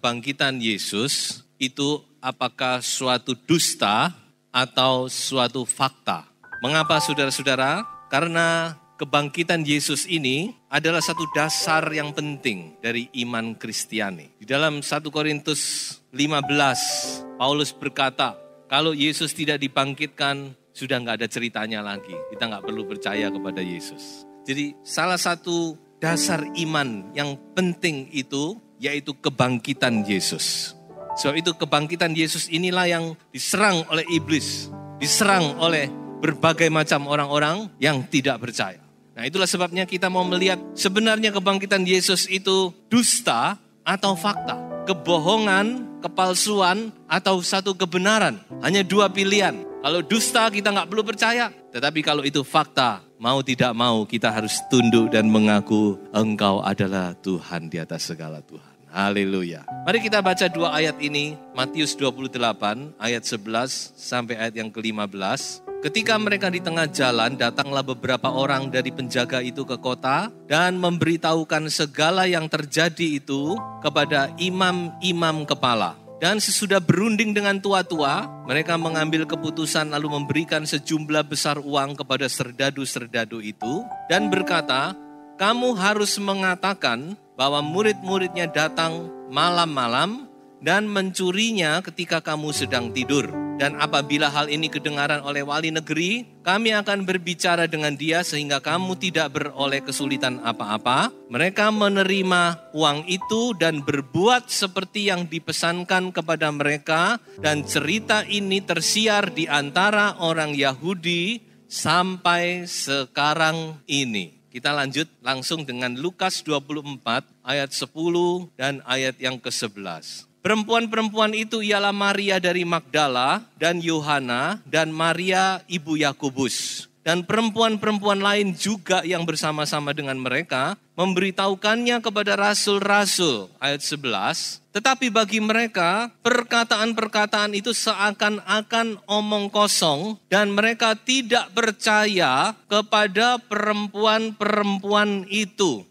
Kebangkitan Yesus itu apakah suatu dusta atau suatu fakta? Mengapa saudara-saudara? Karena kebangkitan Yesus ini adalah satu dasar yang penting dari iman Kristiani. Di dalam 1 Korintus 15, Paulus berkata, kalau Yesus tidak dibangkitkan, sudah nggak ada ceritanya lagi. Kita nggak perlu percaya kepada Yesus. Jadi salah satu dasar iman yang penting itu yaitu kebangkitan Yesus. Sebab itu kebangkitan Yesus inilah yang diserang oleh iblis, diserang oleh berbagai macam orang-orang yang tidak percaya. Nah, itulah sebabnya kita mau melihat sebenarnya kebangkitan Yesus itu dusta atau fakta, kebohongan, kepalsuan, atau satu kebenaran. Hanya dua pilihan. Kalau dusta kita nggak perlu percaya, tetapi kalau itu fakta, mau tidak mau kita harus tunduk dan mengaku Engkau adalah Tuhan di atas segala Tuhan. Haleluya. Mari kita baca dua ayat ini, Matius 28 ayat 11 sampai ayat yang ke-15. Ketika mereka di tengah jalan, datanglah beberapa orang dari penjaga itu ke kota dan memberitahukan segala yang terjadi itu kepada imam-imam kepala. Dan sesudah berunding dengan tua-tua, mereka mengambil keputusan lalu memberikan sejumlah besar uang kepada serdadu-serdadu itu dan berkata, kamu harus mengatakan bahwa murid-muridnya datang malam-malam dan mencurinya ketika kamu sedang tidur. Dan apabila hal ini kedengaran oleh wali negeri, kami akan berbicara dengan dia sehingga kamu tidak beroleh kesulitan apa-apa. Mereka menerima uang itu dan berbuat seperti yang dipesankan kepada mereka. Dan cerita ini tersiar di antara orang Yahudi sampai sekarang ini. Kita lanjut langsung dengan Lukas 24 ayat 10 dan ayat yang ke-11. Perempuan-perempuan itu ialah Maria dari Magdala dan Yohana dan Maria ibu Yakobus. Dan perempuan-perempuan lain juga yang bersama-sama dengan mereka memberitahukannya kepada rasul-rasul. Ayat 11. Tetapi bagi mereka perkataan-perkataan itu seakan-akan omong kosong dan mereka tidak percaya kepada perempuan-perempuan itu.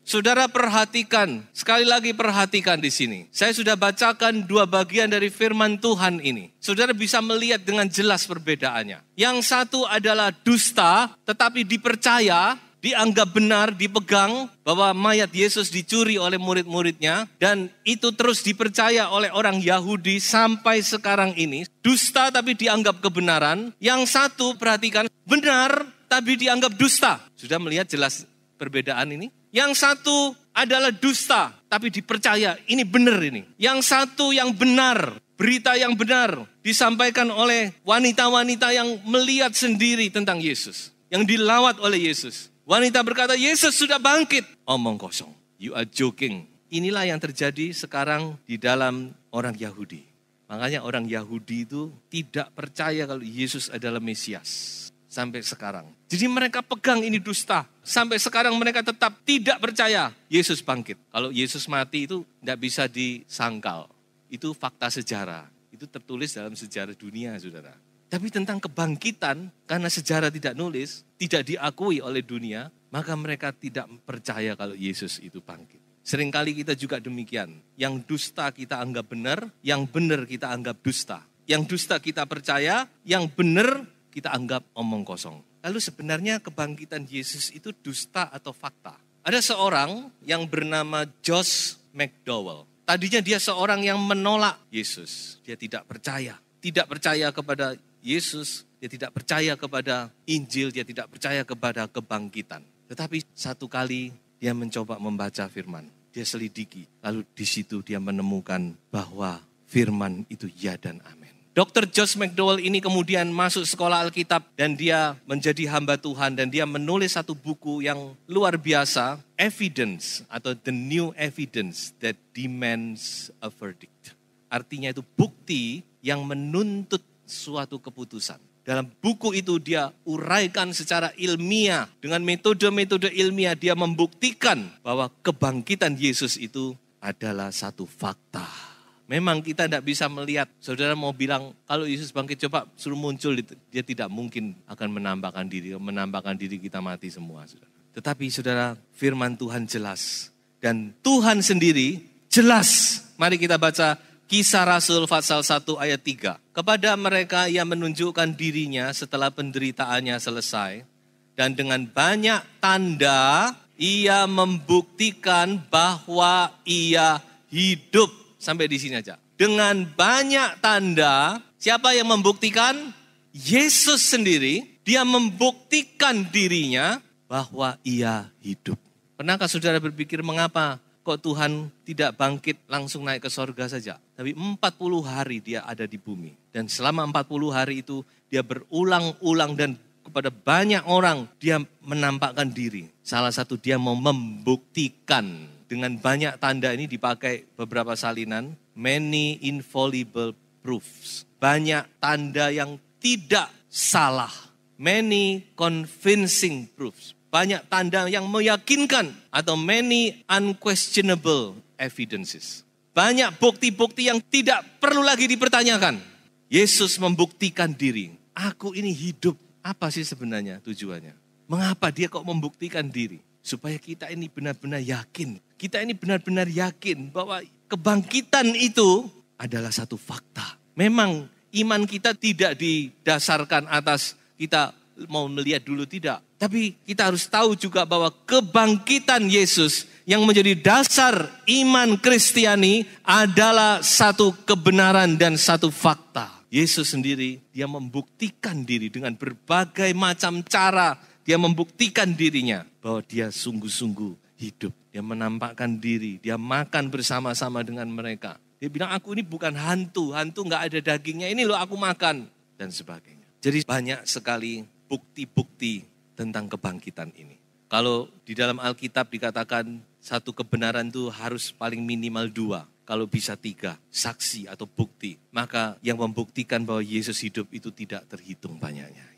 Saudara perhatikan, sekali lagi perhatikan di sini. Saya sudah bacakan dua bagian dari firman Tuhan ini. Saudara bisa melihat dengan jelas perbedaannya. Yang satu adalah dusta, tetapi dipercaya, dianggap benar, dipegang bahwa mayat Yesus dicuri oleh murid-muridnya. Dan itu terus dipercaya oleh orang Yahudi sampai sekarang ini. Dusta tapi dianggap kebenaran. Yang satu perhatikan, benar tapi dianggap dusta. Sudah melihat jelas perbedaan ini? Yang satu adalah dusta, tapi dipercaya, ini benar ini. Yang satu yang benar, berita yang benar, disampaikan oleh wanita-wanita yang melihat sendiri tentang Yesus. Yang dilawat oleh Yesus. Wanita berkata, Yesus sudah bangkit. Omong kosong, you are joking. Inilah yang terjadi sekarang di dalam orang Yahudi. Makanya orang Yahudi itu tidak percaya kalau Yesus adalah Mesias. Sampai sekarang. Jadi mereka pegang ini dusta. Sampai sekarang mereka tetap tidak percaya Yesus bangkit. Kalau Yesus mati itu tidak bisa disangkal. Itu fakta sejarah. Itu tertulis dalam sejarah dunia, saudara. Tapi tentang kebangkitan, karena sejarah tidak nulis, tidak diakui oleh dunia, maka mereka tidak percaya kalau Yesus itu bangkit. Seringkali kita juga demikian. Yang dusta kita anggap benar, yang benar kita anggap dusta. Yang dusta kita percaya, yang benar kita anggap omong kosong. Lalu sebenarnya kebangkitan Yesus itu dusta atau fakta? Ada seorang yang bernama Josh McDowell. Tadinya dia seorang yang menolak Yesus. Dia tidak percaya. Tidak percaya kepada Yesus. Dia tidak percaya kepada Injil. Dia tidak percaya kepada kebangkitan. Tetapi satu kali dia mencoba membaca firman. Dia selidiki. Lalu di situ dia menemukan bahwa firman itu ya dan amin. Dr. Josh McDowell ini kemudian masuk sekolah Alkitab dan dia menjadi hamba Tuhan dan dia menulis satu buku yang luar biasa, Evidence atau The New Evidence That Demands a Verdict. Artinya itu bukti yang menuntut suatu keputusan. Dalam buku itu dia uraikan secara ilmiah, dengan metode-metode ilmiah dia membuktikan bahwa kebangkitan Yesus itu adalah satu fakta. Memang kita tidak bisa melihat, saudara mau bilang kalau Yesus bangkit coba suruh muncul, dia tidak mungkin akan menampakkan diri kita mati semua. Saudara. Tetapi saudara, firman Tuhan jelas dan Tuhan sendiri jelas. Mari kita baca Kisah Rasul pasal 1 ayat 3. Kepada mereka ia menunjukkan dirinya setelah penderitaannya selesai dan dengan banyak tanda ia membuktikan bahwa ia hidup. Sampai di sini aja. Dengan banyak tanda, siapa yang membuktikan? Yesus sendiri, dia membuktikan dirinya bahwa ia hidup. Pernahkah saudara berpikir mengapa kok Tuhan tidak bangkit langsung naik ke sorga saja? Tapi 40 hari dia ada di bumi. Dan selama 40 hari itu dia berulang-ulang dan kepada banyak orang dia menampakkan diri. Salah satu dia mau membuktikan. Dengan banyak tanda ini dipakai beberapa salinan. Many infallible proofs. Banyak tanda yang tidak salah. Many convincing proofs. Banyak tanda yang meyakinkan. Atau many unquestionable evidences. Banyak bukti-bukti yang tidak perlu lagi dipertanyakan. Yesus membuktikan diri. Aku ini hidup. Apa sih sebenarnya tujuannya? Mengapa dia kok membuktikan diri? Supaya kita ini benar-benar yakin. Kita ini benar-benar yakin bahwa kebangkitan itu adalah satu fakta. Memang iman kita tidak didasarkan atas kita mau melihat dulu, tidak. Tapi kita harus tahu juga bahwa kebangkitan Yesus yang menjadi dasar iman Kristiani adalah satu kebenaran dan satu fakta. Yesus sendiri, dia membuktikan diri dengan berbagai macam cara. Dia membuktikan dirinya bahwa dia sungguh-sungguh hidup. Dia menampakkan diri, dia makan bersama-sama dengan mereka. Dia bilang, aku ini bukan hantu gak ada dagingnya, ini loh aku makan. Dan sebagainya. Jadi banyak sekali bukti-bukti tentang kebangkitan ini. Kalau di dalam Alkitab dikatakan satu kebenaran itu harus paling minimal 2. Kalau bisa 3, saksi atau bukti. Maka yang membuktikan bahwa Yesus hidup itu tidak terhitung banyaknya.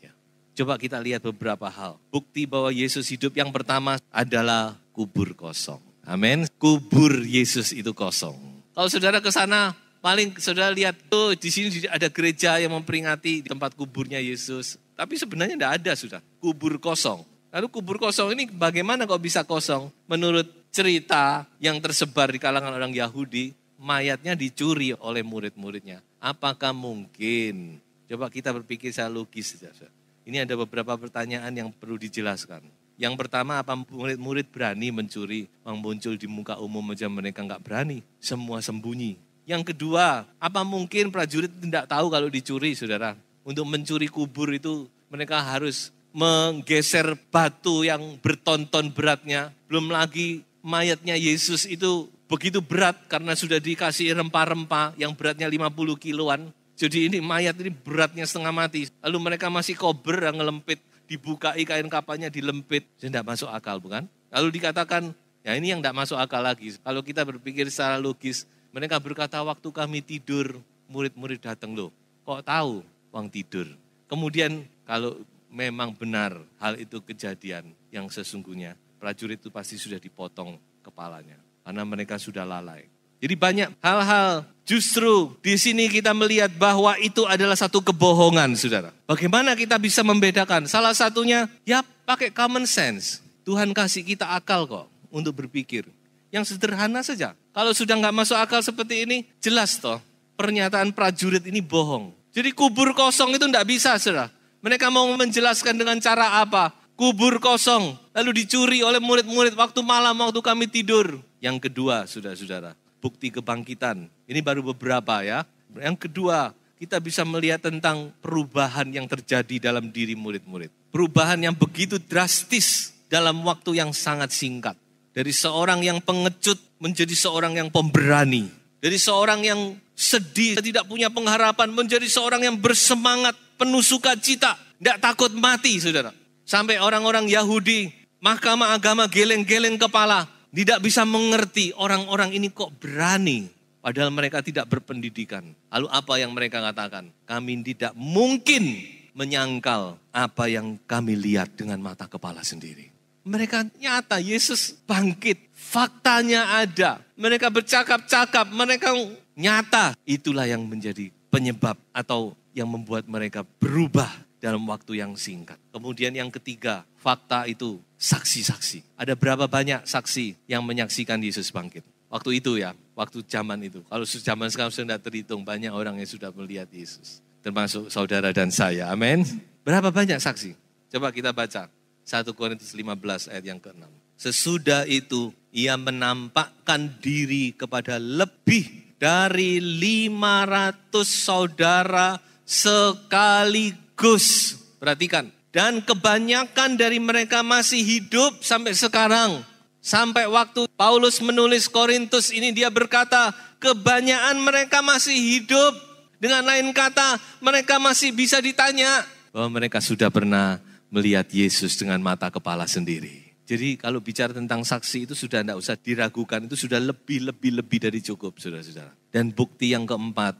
Coba kita lihat beberapa hal. Bukti bahwa Yesus hidup yang pertama adalah kubur kosong. Amin. Kubur Yesus itu kosong. Kalau saudara ke sana, paling saudara lihat tuh di sini ada gereja yang memperingati tempat kuburnya Yesus. Tapi sebenarnya tidak ada sudah. Kubur kosong. Lalu kubur kosong ini bagaimana kok bisa kosong? Menurut cerita yang tersebar di kalangan orang Yahudi, mayatnya dicuri oleh murid-muridnya. Apakah mungkin? Coba kita berpikir secara logis saja. Ini ada beberapa pertanyaan yang perlu dijelaskan. Yang pertama, apa murid-murid berani mencuri? Yang muncul di muka umum aja mereka nggak berani. Semua sembunyi. Yang kedua, apa mungkin prajurit tidak tahu kalau dicuri, saudara? Untuk mencuri kubur itu mereka harus menggeser batu yang bertonton beratnya. Belum lagi mayatnya Yesus itu begitu berat karena sudah dikasih rempah-rempah yang beratnya 50 kiloan. Jadi ini mayat ini beratnya setengah mati. Lalu mereka masih kober yang ngelempit, dibukai kain kapannya dilempit. Jadi tidak masuk akal bukan? Lalu dikatakan, ya ini yang tidak masuk akal lagi. Kalau kita berpikir secara logis, mereka berkata waktu kami tidur, murid-murid datang loh. Kok tahu uang tidur? Kemudian kalau memang benar hal itu kejadian yang sesungguhnya, prajurit itu pasti sudah dipotong kepalanya. Karena mereka sudah lalai. Jadi banyak hal-hal justru di sini kita melihat bahwa itu adalah satu kebohongan, saudara. Bagaimana kita bisa membedakan? Salah satunya ya pakai common sense. Tuhan kasih kita akal kok untuk berpikir. Yang sederhana saja. Kalau sudah nggak masuk akal seperti ini, jelas toh pernyataan prajurit ini bohong. Jadi kubur kosong itu nggak bisa, saudara. Mereka mau menjelaskan dengan cara apa? Kubur kosong, lalu dicuri oleh murid-murid waktu malam, waktu kami tidur. Yang kedua, saudara-saudara, bukti kebangkitan. Ini baru beberapa ya. Yang kedua, kita bisa melihat tentang perubahan yang terjadi dalam diri murid-murid. Perubahan yang begitu drastis dalam waktu yang sangat singkat. Dari seorang yang pengecut menjadi seorang yang pemberani. Dari seorang yang sedih, tidak punya pengharapan, menjadi seorang yang bersemangat, penuh sukacita, tidak takut mati, saudara. Sampai orang-orang Yahudi, mahkamah agama geleng-geleng kepala, tidak bisa mengerti orang-orang ini kok berani. Padahal mereka tidak berpendidikan. Lalu apa yang mereka katakan? Kami tidak mungkin menyangkal apa yang kami lihat dengan mata kepala sendiri. Mereka nyata, Yesus bangkit. Faktanya ada. Mereka bercakap-cakap, mereka nyata. Itulah yang menjadi penyebab atau yang membuat mereka berubah dalam waktu yang singkat. Kemudian yang ketiga, fakta itu saksi-saksi. Ada berapa banyak saksi yang menyaksikan Yesus bangkit? Waktu itu ya, waktu zaman itu. Kalau zaman sekarang sudah terhitung, banyak orang yang sudah melihat Yesus. Termasuk saudara dan saya, amin. Berapa banyak saksi? Coba kita baca 1 Korintus 15 ayat yang ke-6. Sesudah itu ia menampakkan diri kepada lebih dari 500 saudara sekaligus. Perhatikan. Dan kebanyakan dari mereka masih hidup sampai sekarang. Sampai waktu Paulus menulis Korintus ini dia berkata, kebanyakan mereka masih hidup. Dengan lain kata, mereka masih bisa ditanya bahwa mereka sudah pernah melihat Yesus dengan mata kepala sendiri. Jadi kalau bicara tentang saksi itu sudah tidak usah diragukan, itu sudah lebih dari cukup, saudara-saudara. Dan bukti yang keempat,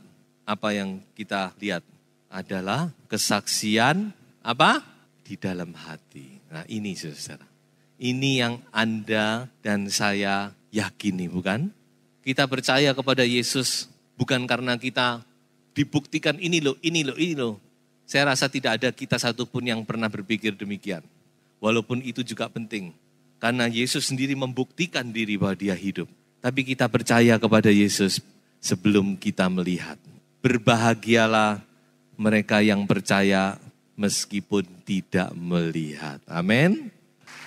apa yang kita lihat adalah kesaksian apa? Di dalam hati. Nah ini saudara-saudara. Ini yang Anda dan saya yakini, bukan? Kita percaya kepada Yesus bukan karena kita dibuktikan ini loh. Saya rasa tidak ada kita satupun yang pernah berpikir demikian. Walaupun itu juga penting. Karena Yesus sendiri membuktikan diri bahwa dia hidup. Tapi kita percaya kepada Yesus sebelum kita melihat. Berbahagialah mereka yang percaya meskipun tidak melihat. Amin.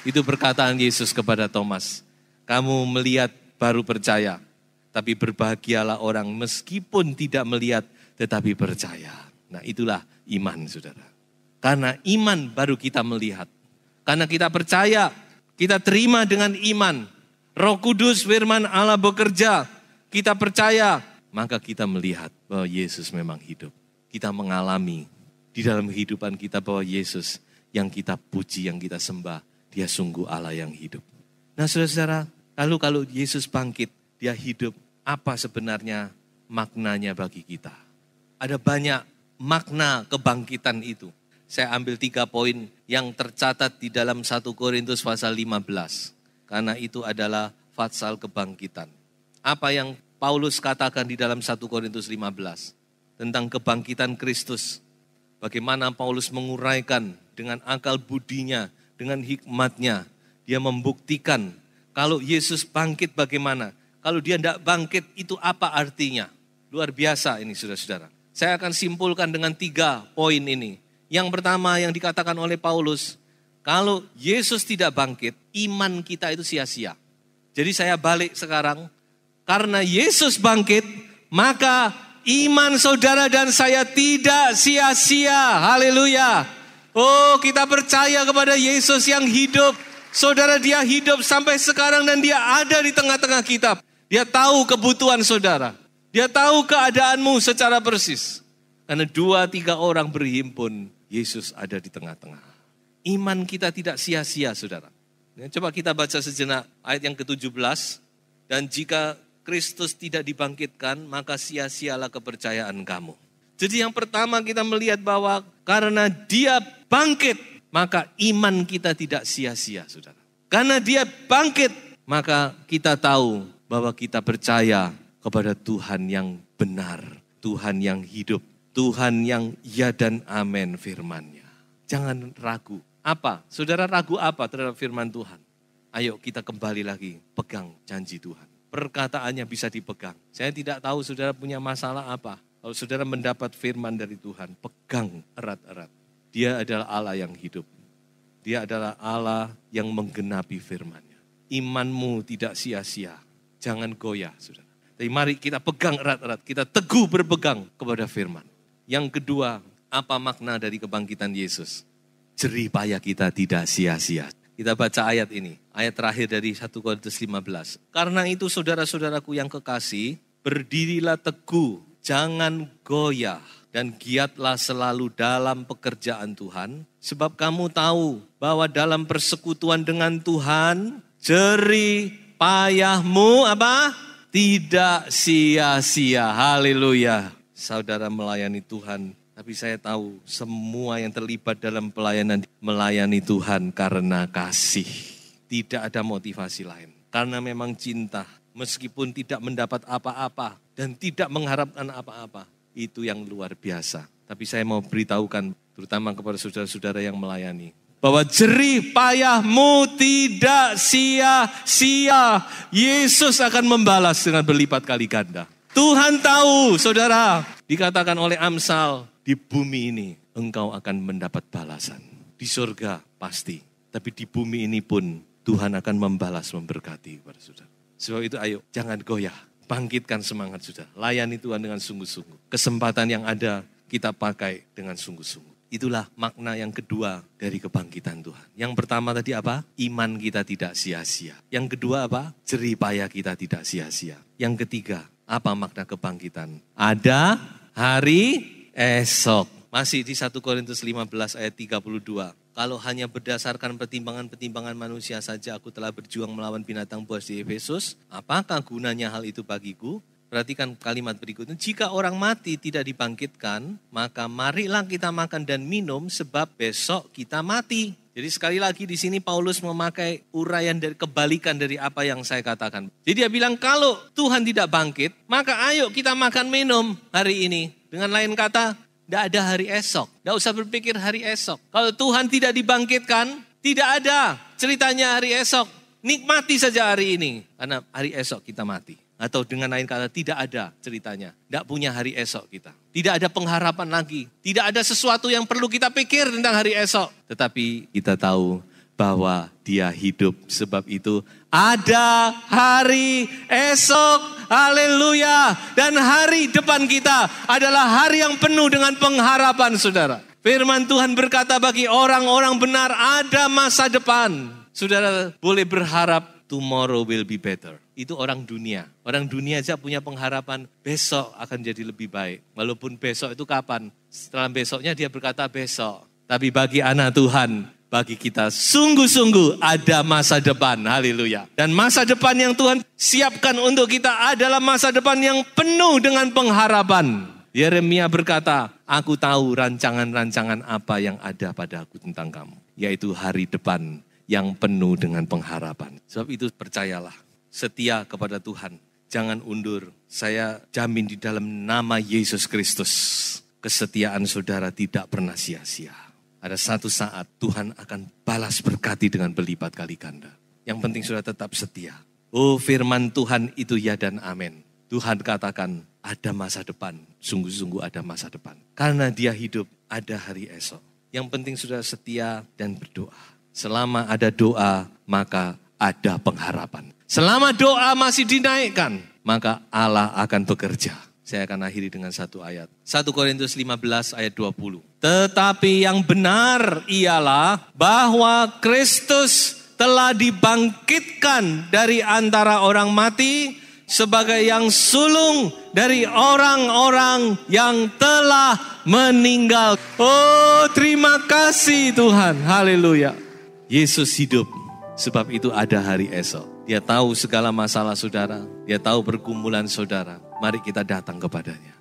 Itu perkataan Yesus kepada Thomas. Kamu melihat baru percaya. Tapi berbahagialah orang meskipun tidak melihat tetapi percaya. Nah itulah iman saudara. Karena iman baru kita melihat. Karena kita percaya, kita terima dengan iman. Roh Kudus firman Allah bekerja. Kita percaya, maka kita melihat bahwa Yesus memang hidup. Kita mengalami di dalam kehidupan kita bahwa Yesus yang kita puji, yang kita sembah. Dia sungguh Allah yang hidup. Nah saudara-saudara, lalu kalau Yesus bangkit, dia hidup, apa sebenarnya maknanya bagi kita? Ada banyak makna kebangkitan itu. Saya ambil 3 poin yang tercatat di dalam 1 Korintus pasal 15. Karena itu adalah fatsal kebangkitan. Apa yang Paulus katakan di dalam 1 Korintus 15. Tentang kebangkitan Kristus. Bagaimana Paulus menguraikan dengan akal budinya, dengan hikmatnya, dia membuktikan kalau Yesus bangkit bagaimana. Kalau dia tidak bangkit itu apa artinya. Luar biasa ini saudara-saudara. Saya akan simpulkan dengan 3 poin ini. Yang pertama yang dikatakan oleh Paulus, kalau Yesus tidak bangkit, iman kita itu sia-sia. Jadi saya balik sekarang, karena Yesus bangkit, maka iman saudara dan saya tidak sia-sia. Haleluya. Oh, kita percaya kepada Yesus yang hidup. Saudara, dia hidup sampai sekarang dan dia ada di tengah-tengah kita. Dia tahu kebutuhan saudara. Dia tahu keadaanmu secara persis. Karena 2-3 orang berhimpun, Yesus ada di tengah-tengah. Iman kita tidak sia-sia, saudara. Coba kita baca sejenak ayat yang ke-17. Dan jika Kristus tidak dibangkitkan, maka sia-sialah kepercayaan kamu. Jadi yang pertama kita melihat bahwa karena dia bangkit, maka iman kita tidak sia-sia, saudara. Karena dia bangkit, maka kita tahu bahwa kita percaya kepada Tuhan yang benar, Tuhan yang hidup, Tuhan yang ya dan amin firman-Nya. Jangan ragu. Apa? Saudara ragu apa terhadap firman Tuhan? Ayo kita kembali lagi, pegang janji Tuhan. Perkataannya bisa dipegang. Saya tidak tahu saudara punya masalah apa. Kalau saudara mendapat firman dari Tuhan, pegang erat-erat. Dia adalah Allah yang hidup. Dia adalah Allah yang menggenapi firman-Nya. Imanmu tidak sia-sia. Jangan goyah, saudara. Tapi mari kita pegang erat-erat. Kita teguh berpegang kepada firman. Yang kedua, apa makna dari kebangkitan Yesus? Jerih payah kita tidak sia-sia. Kita baca ayat ini. Ayat terakhir dari 1 Korintus 15. Karena itu saudara-saudaraku yang kekasih, berdirilah teguh. jangan goyah dan giatlah selalu dalam pekerjaan Tuhan. Sebab kamu tahu bahwa dalam persekutuan dengan Tuhan, jerih payahmu apa? Tidak sia-sia. Haleluya. Saudara melayani Tuhan, tapi saya tahu semua yang terlibat dalam pelayanan melayani Tuhan karena kasih. Tidak ada motivasi lain. Karena memang cinta, meskipun tidak mendapat apa-apa dan tidak mengharapkan apa-apa. Itu yang luar biasa. Tapi saya mau beritahukan, terutama kepada saudara-saudara yang melayani, bahwa jerih payahmu tidak sia-sia. Yesus akan membalas dengan berlipat kali ganda. Tuhan tahu, saudara, dikatakan oleh Amsal, di bumi ini engkau akan mendapat balasan. Di surga pasti, tapi di bumi ini pun Tuhan akan membalas, memberkati kepada saudara. Sebab itu ayo, jangan goyah, bangkitkan semangat saudara. Layani Tuhan dengan sungguh-sungguh. Kesempatan yang ada kita pakai dengan sungguh-sungguh. Itulah makna yang kedua dari kebangkitan Tuhan. Yang pertama tadi apa? Iman kita tidak sia-sia. Yang kedua apa? Jerih payah kita tidak sia-sia. Yang ketiga, apa makna kebangkitan? Ada hari esok. Masih di 1 Korintus 15 ayat 32. Kalau hanya berdasarkan pertimbangan-pertimbangan manusia saja aku telah berjuang melawan binatang buas di Efesus, apakah gunanya hal itu bagiku? Perhatikan kalimat berikutnya. Jika orang mati tidak dibangkitkan, maka marilah kita makan dan minum sebab besok kita mati. Jadi sekali lagi di sini Paulus memakai uraian dari kebalikan dari apa yang saya katakan. Jadi dia bilang kalau Tuhan tidak bangkit, maka ayo kita makan minum hari ini. Dengan lain kata, tidak ada hari esok. Tidak usah berpikir hari esok. Kalau Tuhan tidak dibangkitkan, tidak ada ceritanya hari esok. Nikmati saja hari ini. Karena hari esok kita mati. Atau dengan lain kata tidak ada ceritanya. Tidak punya hari esok kita. Tidak ada pengharapan lagi. Tidak ada sesuatu yang perlu kita pikir tentang hari esok. Tetapi kita tahu bahwa dia hidup. Sebab itu ada hari esok. Haleluya. Dan hari depan kita adalah hari yang penuh dengan pengharapan saudara. Firman Tuhan berkata bagi orang-orang benar ada masa depan. Saudara boleh berharap tomorrow will be better. Itu orang dunia. Orang dunia aja punya pengharapan besok akan jadi lebih baik. Walaupun besok itu kapan? Setelah besoknya dia berkata besok. Tapi bagi anak Tuhan, bagi kita sungguh-sungguh ada masa depan. Haleluya. Dan masa depan yang Tuhan siapkan untuk kita adalah masa depan yang penuh dengan pengharapan. Yeremia berkata, aku tahu rancangan-rancangan apa yang ada padaku tentang kamu. Yaitu hari depan yang penuh dengan pengharapan. Sebab itu percayalah. Setia kepada Tuhan. Jangan undur. Saya jamin di dalam nama Yesus Kristus. Kesetiaan saudara tidak pernah sia-sia. Ada satu saat Tuhan akan balas berkati dengan berlipat kali ganda. Yang penting saudara tetap setia. Oh firman Tuhan itu ya dan amin. Tuhan katakan ada masa depan. Sungguh-sungguh ada masa depan. Karena dia hidup ada hari esok. Yang penting saudara setia dan berdoa. Selama ada doa maka ada pengharapan. Selama doa masih dinaikkan, maka Allah akan bekerja. Saya akan akhiri dengan satu ayat. 1 Korintus 15 ayat 20. Tetapi yang benar ialah bahwa Kristus telah dibangkitkan dari antara orang mati sebagai yang sulung dari orang-orang yang telah meninggal. Oh, terima kasih Tuhan. Haleluya. Yesus hidup. Sebab itu ada hari esok. Dia tahu segala masalah saudara. Dia tahu pergumulan saudara. Mari kita datang kepadanya.